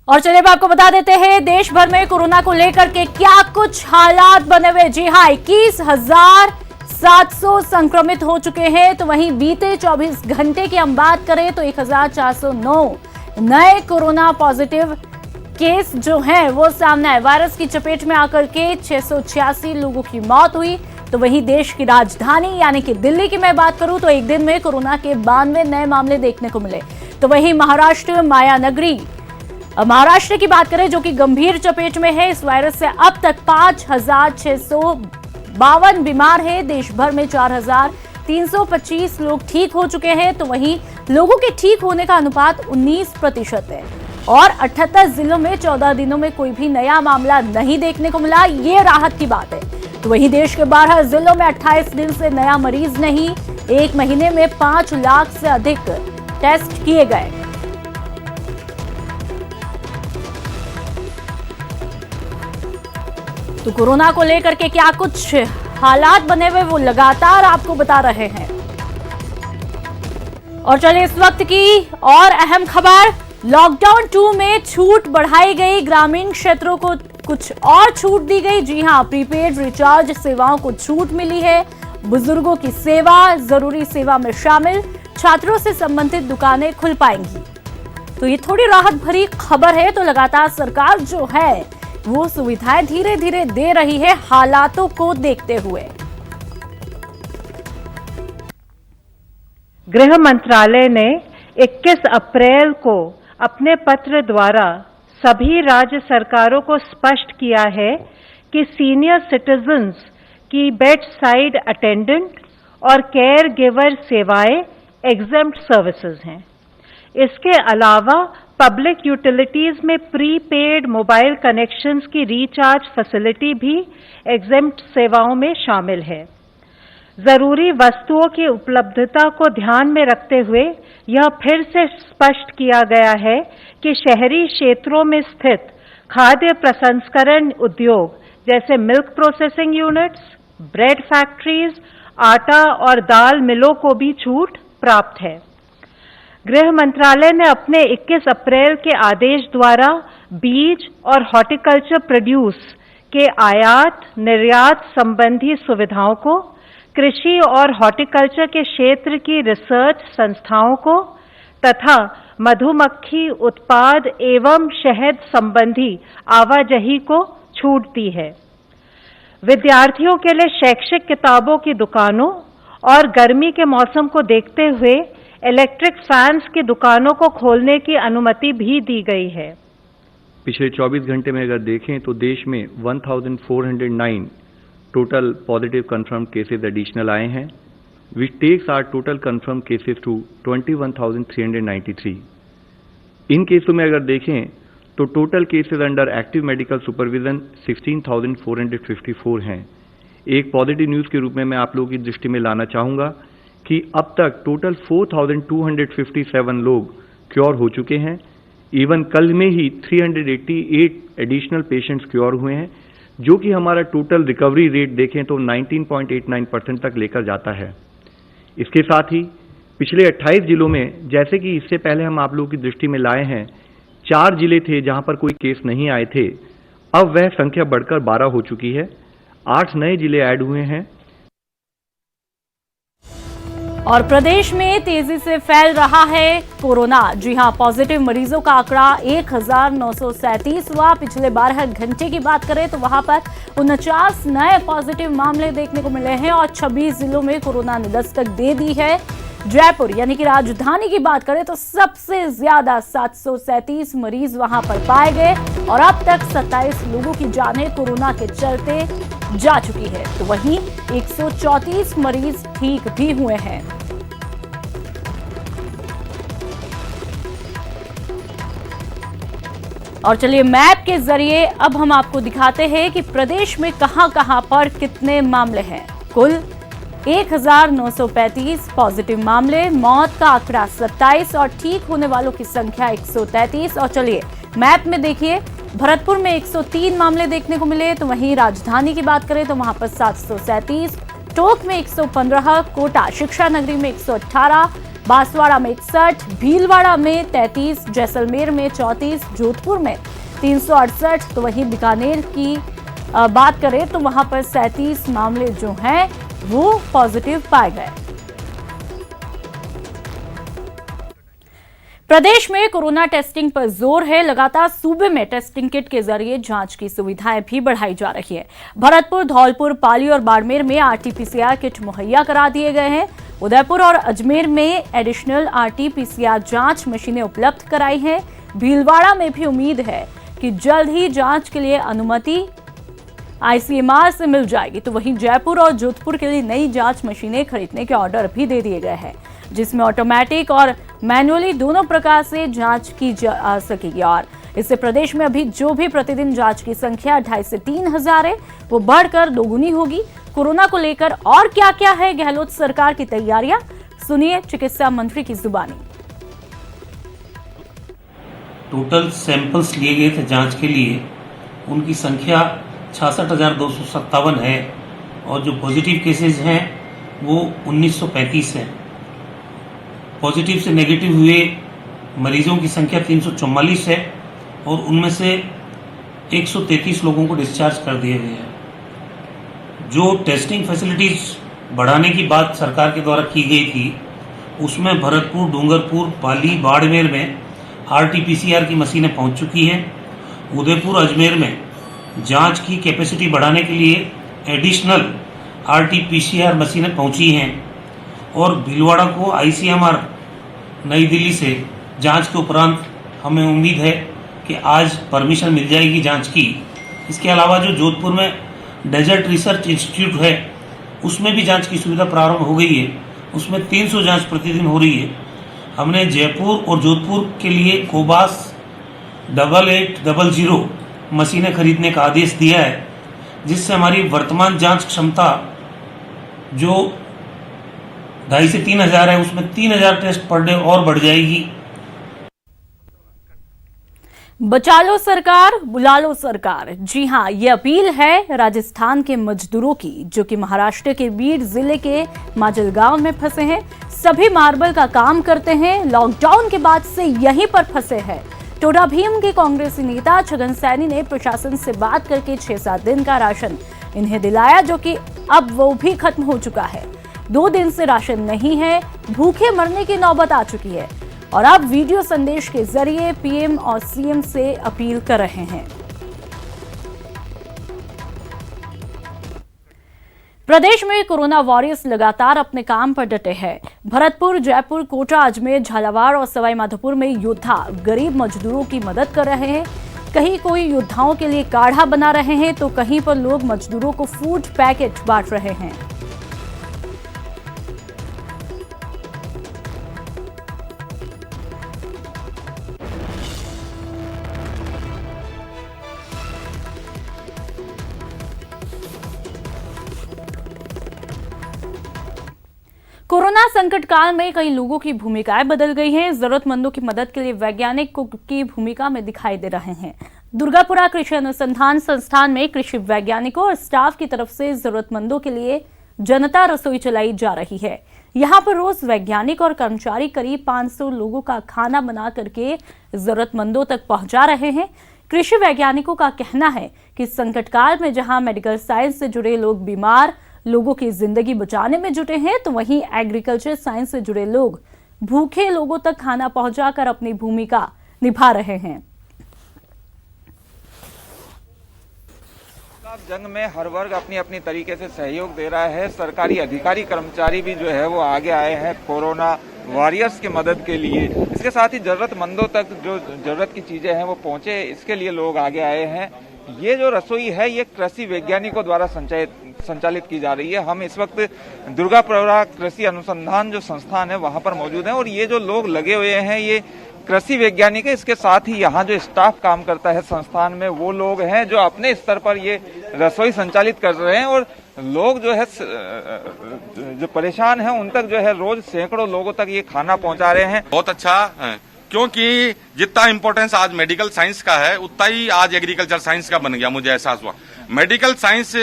और चलिए अब आपको बता देते हैं देश भर में कोरोना को लेकर के क्या कुछ हालात बने हुए। जी हाँ, 21,700 संक्रमित हो चुके हैं। तो वहीं बीते 24 घंटे की हम बात करें तो 1,409 नए कोरोना पॉजिटिव केस जो हैं वो सामने आए। वायरस की चपेट में आकर के 686 लोगों की मौत हुई। तो वहीं देश की राजधानी यानी कि दिल्ली की मैं बात करूं तो एक दिन में कोरोना के 92 नए मामले देखने को मिले। तो वहीं महाराष्ट्र मायानगरी महाराष्ट्र की बात करें जो कि गंभीर चपेट में है इस वायरस से, अब तक 5,652 बीमार है। देश भर में 4,325 लोग ठीक हो चुके हैं। तो वहीं लोगों के ठीक होने का अनुपात 19% है और 78 जिलों में 14 दिनों में कोई भी नया मामला नहीं देखने को मिला। ये राहत की बात है। तो वहीं देश के 12 जिलों में 28 दिन से नया मरीज नहीं। एक महीने में 5 लाख से अधिक टेस्ट किए गए। तो कोरोना को लेकर के क्या कुछ हालात बने हुए वो लगातार आपको बता रहे हैं। और चलिए इस वक्त की और अहम खबर, लॉकडाउन 2 में छूट बढ़ाई गई। ग्रामीण क्षेत्रों को कुछ और छूट दी गई। जी हां, प्रीपेड रिचार्ज सेवाओं को छूट मिली है। बुजुर्गों की सेवा जरूरी सेवा में शामिल। छात्रों से संबंधित दुकानें खुल पाएंगी। तो ये थोड़ी राहत भरी खबर है। तो लगातार सरकार जो है वो सुविधाएं धीरे धीरे दे रही है हालातों को देखते हुए। गृह मंत्रालय ने 21 अप्रैल को अपने पत्र द्वारा सभी राज्य सरकारों को स्पष्ट किया है कि सीनियर सिटीजन्स की बेड साइड अटेंडेंट और केयर गिवर सेवाएं एग्जेम्प्ट सर्विसेज हैं। इसके अलावा पब्लिक यूटिलिटीज में प्रीपेड मोबाइल कनेक्शंस की रिचार्ज फैसिलिटी भी एग्जेम्प्ट सेवाओं में शामिल है। जरूरी वस्तुओं की उपलब्धता को ध्यान में रखते हुए यह फिर से स्पष्ट किया गया है कि शहरी क्षेत्रों में स्थित खाद्य प्रसंस्करण उद्योग जैसे milk processing units, bread factories, आटा और दाल मिलों को भी छूट प्राप्त है। गृह मंत्रालय ने अपने 21 अप्रैल के आदेश द्वारा बीज और हॉर्टिकल्चर प्रोड्यूस के आयात निर्यात संबंधी सुविधाओं को, कृषि और हॉर्टिकल्चर के क्षेत्र की रिसर्च संस्थाओं को तथा मधुमक्खी उत्पाद एवं शहद संबंधी आवाजाही को छूट दी है। विद्यार्थियों के लिए शैक्षिक किताबों की दुकानों और गर्मी के मौसम को देखते हुए इलेक्ट्रिक फैंस की दुकानों को खोलने की अनुमति भी दी गई है। पिछले 24 घंटे में अगर देखें तो देश में 1409 total positive confirm cases additional आए हैं, which takes our total confirmed cases to 21,393। इन केसों में अगर देखें तो total cases under active medical supervision 16,454 हैं। एक पॉजिटिव न्यूज़ के रूप में मैं आप लोगों की दृष्टि में लाना चाहूँगा कि अब तक टोटल 4,257 लोग क्योर हो चुके हैं। इवन कल में ही 388 एडिशनल पेशेंट्स क्योर हुए हैं, जो कि हमारा टोटल रिकवरी रेट देखें तो 19.89% तक लेकर जाता है। इसके साथ ही पिछले 28 जिलों में, जैसे कि इससे पहले हम आप लोगों की दृष्टि में लाए हैं, 4 जिले थे जहां पर कोई केस नहीं आए थे, अब वह संख्या बढ़कर 12 हो चुकी है। 8 नए जिले ऐड हुए हैं। और प्रदेश में तेजी से फैल रहा है कोरोना। जी हां, पॉजिटिव मरीजों का आंकड़ा 1,937 हुआ। पिछले 12 घंटे की बात करें तो वहां पर 49 नए पॉजिटिव मामले देखने को मिले हैं और 26 जिलों में कोरोना ने दस्तक दे दी है। जयपुर यानी कि राजधानी की बात करें तो सबसे ज्यादा 737 मरीज वहां पर पाए गए और अब तक 27 लोगों की जानें कोरोना के चलते जा चुकी है। तो वहीं 134 मरीज ठीक भी हुए हैं। और चलिए मैप के जरिए अब हम आपको दिखाते हैं कि प्रदेश में कहां-कहां पर कितने मामले हैं। कुल 1,935 पॉजिटिव मामले, मौत का आंकड़ा 27 और ठीक होने वालों की संख्या 133। और चलिए मैप में देखिए, भरतपुर में 103 मामले देखने को मिले। तो वहीं राजधानी की बात करें तो वहां पर 737, टोंक में 115, कोटा शिक्षा नगरी में 118, बांसवाड़ा में 61, भीलवाड़ा में 33, जैसलमेर में 34, जोधपुर में 368, तो वहीं बीकानेर की बात करें तो वहां पर 37 मामले जो हैं वो पॉजिटिव पाए गए। प्रदेश में कोरोना टेस्टिंग पर जोर है। लगातार सूबे में टेस्टिंग किट के जरिए जांच की सुविधाएं भी बढ़ाई जा रही है। भरतपुर, धौलपुर, पाली और बाड़मेर में आरटी-पीसीआर किट मुहैया करा दिए गए हैं। उदयपुर और अजमेर में एडिशनल आरटी-पीसीआर जांच मशीनें उपलब्ध कराई हैं। भीलवाड़ा में भी उम्मीद है कि जल्द ही जांच के लिए अनुमति आईसीएमआर से मिल जाएगी। तो वहीं जयपुर और जोधपुर के लिए नई जांच मशीनें खरीदने के ऑर्डर भी दे दिए गए हैं, जिसमें ऑटोमेटिक और मैनुअली दोनों प्रकार से जांच की जा सकेगी। और इससे प्रदेश में अभी जो भी प्रतिदिन जांच की संख्या 2,500 से 3,000 है, वो बढ़कर दोगुनी होगी। कोरोना को लेकर और क्या क्या है गहलोत सरकार की तैयारियां, सुनिए चिकित्सा मंत्री की जुबानी। टोटल सैंपल्स लिए गए थे जांच के लिए, उनकी संख्या 66,257 है और जो पॉजिटिव केसेस हैं वो 1935 है। पॉजिटिव से नेगेटिव हुए मरीजों की संख्या 344 है और उनमें से 133 लोगों को डिस्चार्ज कर दिए गए हैं। जो टेस्टिंग फैसिलिटीज बढ़ाने की बात सरकार के द्वारा की गई थी, उसमें भरतपुर, डूंगरपुर, पाली, बाड़मेर में आरटी-पीसीआर की मशीनें पहुंच चुकी हैं। उदयपुर, अजमेर में जांच की कैपेसिटी बढ़ाने के लिए एडिशनल आरटी-पीसीआर मशीनें पहुंची हैं और भीलवाड़ा को आईसीएमआर नई दिल्ली से जांच के उपरांत हमें उम्मीद है कि आज परमिशन मिल जाएगी जांच की। इसके अलावा जो जोधपुर में डेजर्ट रिसर्च इंस्टीट्यूट है, उसमें भी जांच की सुविधा प्रारंभ हो गई है। उसमें 300 जांच प्रतिदिन हो रही है। हमने जयपुर और जोधपुर के लिए कोबास 8800 मशीनें खरीदने का आदेश दिया है, जिससे हमारी वर्तमान जांच क्षमता जो 2,500 से 3,000 है, उसमें 3,000 टेस्ट पर डे और बढ़ जाएगी। बचा लो सरकार, बुला लो सरकार। जी हां, ये अपील है राजस्थान के मजदूरों की, जो कि महाराष्ट्र के बीड जिले के माजलगांव में फंसे हैं। सभी मार्बल का काम करते हैं, लॉकडाउन के बाद से यहीं पर फंसे हैं। टोडा भीम के कांग्रेसी नेता छगन सैनी ने प्रशासन से बात करके 6-7 दिन का राशन इन्हें दिलाया, जो कि अब वो भी खत्म हो चुका है। 2 दिन से राशन नहीं है, भूखे मरने की नौबत आ चुकी है और अब वीडियो संदेश के जरिए पीएम और सीएम से अपील कर रहे हैं। प्रदेश में कोरोना वॉरियर्स लगातार अपने काम पर डटे हैं। भरतपुर, जयपुर, कोटा, अजमेर, झालावाड़ और सवाई माधोपुर में योद्धा गरीब मजदूरों की मदद कर रहे हैं। कहीं कोई योद्धाओं के लिए काढ़ा बना रहे हैं, तो कहीं पर लोग मजदूरों को फूड पैकेट बांट रहे हैं। कोरोना संकट काल में कई लोगों की भूमिकाएं बदल गई हैं। जरूरतमंदों की मदद के लिए वैज्ञानिक की भूमिका में दिखाई दे रहे हैं। दुर्गापुरा कृषि अनुसंधान संस्थान में कृषि वैज्ञानिकों और स्टाफ की तरफ से जरूरतमंदों के लिए जनता रसोई चलाई जा रही है। यहाँ पर रोज वैज्ञानिक और कर्मचारी करीब 500 लोगों का खाना बना करके जरूरतमंदों तक पहुंचा रहे हैं। कृषि वैज्ञानिकों का कहना है कि संकट काल में जहां मेडिकल साइंस से जुड़े लोग बीमार लोगों की जिंदगी बचाने में जुटे हैं, तो वहीं एग्रीकल्चर साइंस से जुड़े लोग भूखे लोगों तक खाना पहुंचाकर अपनी भूमिका निभा रहे हैं। जंग में हर वर्ग अपनी अपनी तरीके से सहयोग दे रहा है। सरकारी अधिकारी कर्मचारी भी जो है वो आगे आए हैं कोरोना वॉरियर्स की मदद के लिए। इसके साथ ही जरूरतमंदों तक जो जरूरत की चीजें हैं वो पहुंचे, इसके लिए लोग आगे आए हैं। ये जो रसोई है ये कृषि वैज्ञानिकों द्वारा संचालित की जा रही है। हम इस वक्त दुर्गापुरा कृषि अनुसंधान जो संस्थान है वहां पर मौजूद हैं और ये जो लोग लगे हुए हैं ये कृषि वैज्ञानिक है। इसके साथ ही यहाँ जो स्टाफ काम करता है संस्थान में वो लोग हैं जो अपने स्तर पर ये रसोई संचालित कर रहे हैं और लोग जो है जो परेशान हैं उन तक जो है रोज सैकड़ों लोगों तक ये खाना पहुंचा रहे हैं। बहुत अच्छा है, क्योंकि जितना इम्पोर्टेंस आज मेडिकल साइंस का है उतना ही आज एग्रीकल्चर साइंस का बन गया। मुझे एहसास हुआ मेडिकल साइंस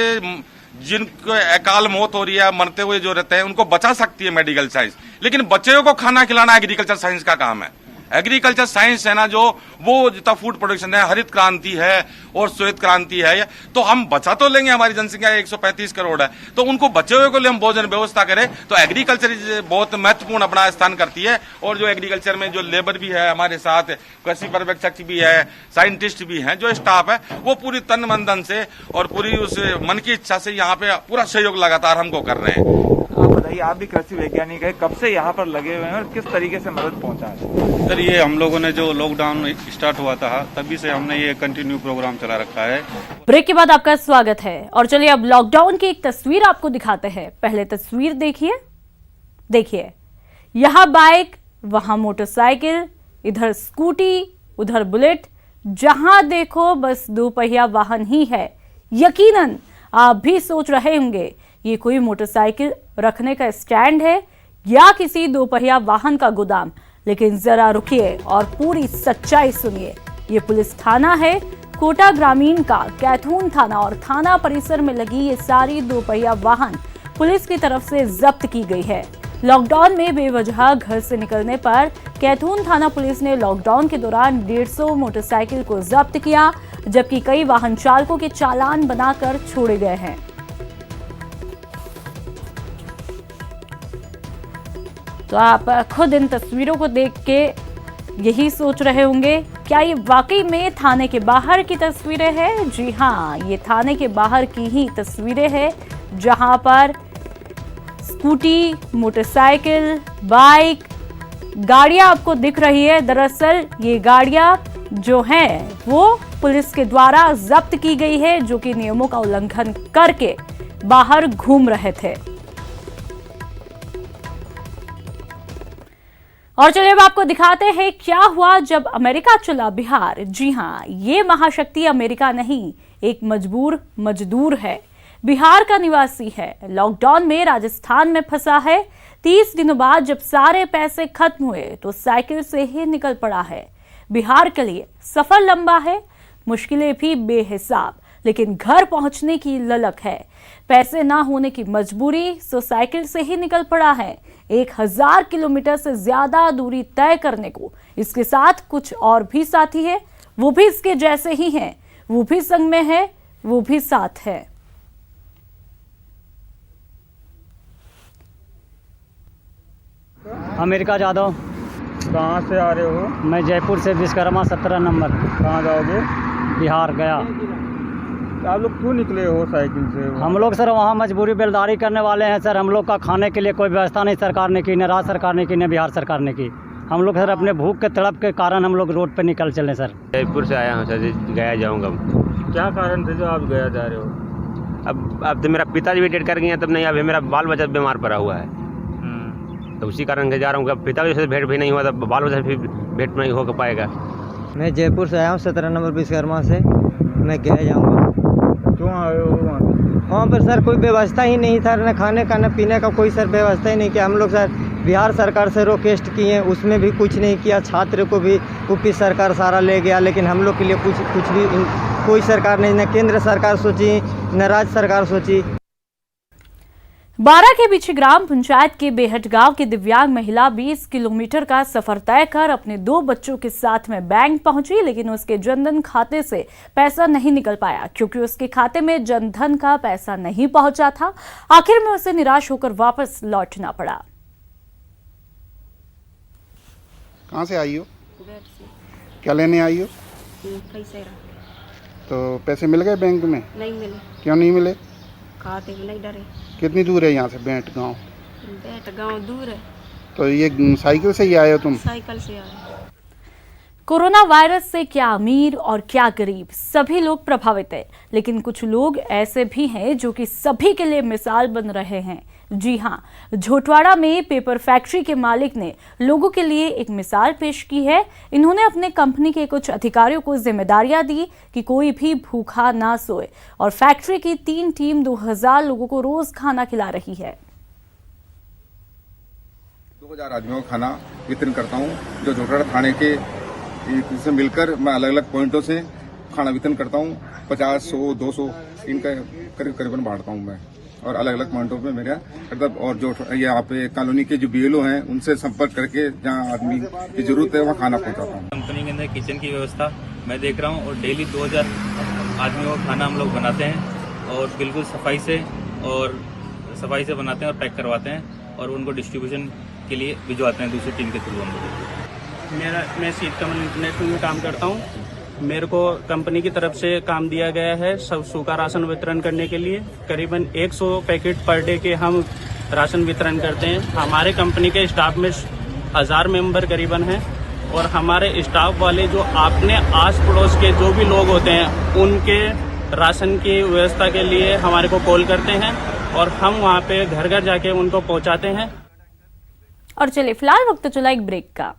जिनको अकाल मौत हो रही है, मरते हुए जो रहते हैं, उनको बचा सकती है मेडिकल साइंस, लेकिन बच्चों को खाना खिलाना एग्रीकल्चर साइंस का काम है। एग्रीकल्चर साइंस है ना, जो वो जितना फूड प्रोडक्शन है, हरित क्रांति है और श्वेत क्रांति है, तो हम बचा तो लेंगे। हमारी जनसंख्या 135 करोड़ है, तो उनको बचे हुए को लिए हम भोजन व्यवस्था करें, तो एग्रीकल्चर बहुत महत्वपूर्ण अपना स्थान करती है। और जो एग्रीकल्चर में जो लेबर भी है हमारे साथ, कृषि पर्यवेक्षक भी है, साइंटिस्ट भी हैं, जो स्टाफ है, वो पूरी तन मन धन से और पूरी उस मन की इच्छा से यहाँ पे पूरा सहयोग लगातार हमको कर रहे हैं। आप बताइए, आप भी कृषि वैज्ञानिक है, कब से यहाँ पर लगे हुए हैं और किस तरीके से मदद पहुंचा है? सर, ये हम लोगों ने जो लॉकडाउन स्टार्ट हुआ था तभी से हमने ये कंटिन्यू प्रोग्राम चला रखा है। ब्रेक के बाद आपका स्वागत है और चलिए अब लॉकडाउन की एक तस्वीर आपको दिखाते हैं। पहले तस्वीर देखिए, यहाँ बाइक, वहां मोटरसाइकिल, इधर स्कूटी, उधर बुलेट, जहां देखो बस दोपहिया वाहन ही है। यकीनन आप भी सोच रहे होंगे ये कोई मोटरसाइकिल रखने का स्टैंड है या किसी दोपहिया वाहन का गोदाम, लेकिन जरा रुकिए और पूरी सच्चाई सुनिए। ये पुलिस थाना है कोटा ग्रामीण का, कैथून थाना और थाना परिसर में लगी ये सारी दोपहिया वाहन पुलिस की तरफ से जब्त की गई है। लॉकडाउन में बेवजह घर से निकलने पर कैथून थाना पुलिस ने लॉकडाउन के दौरान 150 मोटरसाइकिल को जब्त किया, जबकि कई वाहन चालकों के चालान बनाकर छोड़े गए हैं। तो आप खुद इन तस्वीरों को देख के यही सोच रहे होंगे, क्या ये वाकई में थाने के बाहर की तस्वीरें हैं? जी हाँ, ये थाने के बाहर की ही तस्वीरें हैं, जहां पर स्कूटी, मोटरसाइकिल, बाइक, गाड़ियां आपको दिख रही है। दरअसल ये गाड़ियां जो हैं वो पुलिस के द्वारा जब्त की गई है, जो कि नियमों का उल्लंघन करके बाहर घूम रहे थे। और चलिए अब आपको दिखाते हैं क्या हुआ जब अमेरिका चला बिहार। जी हाँ, ये महाशक्ति अमेरिका नहीं, एक मजबूर मजदूर है, बिहार का निवासी है, लॉकडाउन में राजस्थान में फंसा है। 30 दिनों बाद जब सारे पैसे खत्म हुए तो साइकिल से ही निकल पड़ा है। बिहार के लिए सफर लंबा है, मुश्किलें भी बेहिसाब, लेकिन घर पहुंचने की ललक है। पैसे ना होने की मजबूरी, सो साइकिल से ही निकल पड़ा है 1000 किलोमीटर से ज्यादा दूरी तय करने को। इसके साथ कुछ और भी साथी है, वो भी इसके जैसे ही हैं, वो भी संग में है, वो भी साथ है। अमेरिका जादव। कहाँ से आ रहे हो? मैं जयपुर से, विश्वकर्मा 17 नंबर। कहाँ जाओगे? बिहार गया। आप लोग क्यों निकले हो साइकिल से? हम लोग सर वहाँ मजबूरी बेलदारी करने वाले हैं सर। हम लोग का खाने के लिए कोई व्यवस्था नहीं सरकार ने की, न राज्य सरकार ने की, न बिहार सरकार ने की। हम लोग सर अपने भूख के तड़प के कारण हम लोग रोड पे निकल चले सर। जयपुर से आया हूँ सर, गया जाऊँगा। क्या कारण थे जो आप गया जा रहे हो? अब तो मेरा पिताजी भी डेट कर गए हैं, तब नहीं, अभी मेरा बाल बच्चा बीमार पड़ा हुआ है, तो उसी कारण से जा रहा हूँ। पिताजी से भेंट भी नहीं हुआ, तब बाल बच्चा भी भेंट नहीं हो पाएगा। मैं जयपुर से आया हूँ 17 नंबर विश्वकर्मा से, मैं गया जाऊँगा। क्यों आए हो वहाँ पर सर कोई व्यवस्था ही नहीं था, न खाने का न पीने का कोई सर व्यवस्था ही नहीं किया। हम लोग सर बिहार सरकार से रिक्वेस्ट किए, उसमें भी कुछ नहीं किया। छात्र को भी यूपी सरकार सारा ले गया, लेकिन हम लोग के लिए कुछ भी कोई सरकार नहीं, न केंद्र सरकार सोची न राज्य सरकार सोची। 12 के पीछे ग्राम पंचायत के बेहट गांव की दिव्यांग महिला 20 किलोमीटर का सफर तय कर अपने 2 बच्चों के साथ में बैंक पहुंची, लेकिन उसके जनधन खाते से पैसा नहीं निकल पाया, क्योंकि उसके खाते में जनधन का पैसा नहीं पहुंचा था। आखिर में उसे निराश होकर वापस लौटना पड़ा। कहाँ से आई हो? क्या लेने आई हो? पैसे। तो पैसे मिल गए बैंक में? नहीं मिले। क्यों नहीं मिले? खाते में नहीं डरे। कितनी दूर है यहाँ से बेहट गांव? बेहट गांव दूर है। तो ये साइकिल से ही आए हो तुम? साइकिल से आए। कोरोना वायरस से क्या अमीर और क्या गरीब, सभी लोग प्रभावित हैं, लेकिन कुछ लोग ऐसे भी हैं जो कि सभी के लिए मिसाल बन रहे हैं। जी हाँ, झोटवाड़ा में पेपर फैक्ट्री के मालिक ने लोगों के लिए एक मिसाल पेश की है। इन्होंने अपने कंपनी के कुछ अधिकारियों को जिम्मेदारियां दी कि कोई भी भूखा ना सोए, और फैक्ट्री की 3 टीम 2000 लोगों को रोज खाना खिला रही है। 2000 आदमियों को खाना वितरण करता हूँ, जो झोटवाड़ा थाने के से मिलकर मैं अलग अलग पॉइंटों से खाना वितरण करता हूँ। 50, 100, 200 इनका करीबन बांटता हूँ मैं, और अलग अलग पॉइंटों पे मेरा मतलब, और जो यहाँ पे कॉलोनी के जो BLO हैं उनसे संपर्क करके जहाँ आदमी की जरूरत है वहाँ खाना पहुँचाता हूँ। कंपनी के अंदर किचन की व्यवस्था मैं देख रहा हूँ और डेली 2000 आदमियों का खाना हम लोग बनाते हैं और बिल्कुल सफाई से बनाते हैं और पैक करवाते हैं और उनको डिस्ट्रीब्यूशन के लिए भिजवाते हैं दूसरी टीम के थ्रू हम लोग। मैं सीट कमल इंटरनेशनल में काम करता हूँ। मेरे को कंपनी की तरफ से काम दिया गया है सब सूखा राशन वितरण करने के लिए। करीबन 100 पैकेट पर डे के हम राशन वितरण करते हैं। हमारे कंपनी के स्टाफ में 1000 मेंबर करीबन हैं और हमारे स्टाफ वाले जो अपने आस पड़ोस के जो भी लोग होते हैं उनके राशन की व्यवस्था के लिए हमारे को कॉल करते हैं और हम वहाँ पे घर घर जाके उनको पहुँचाते हैं। और चलिए फिलहाल वक्त चला एक ब्रेक का।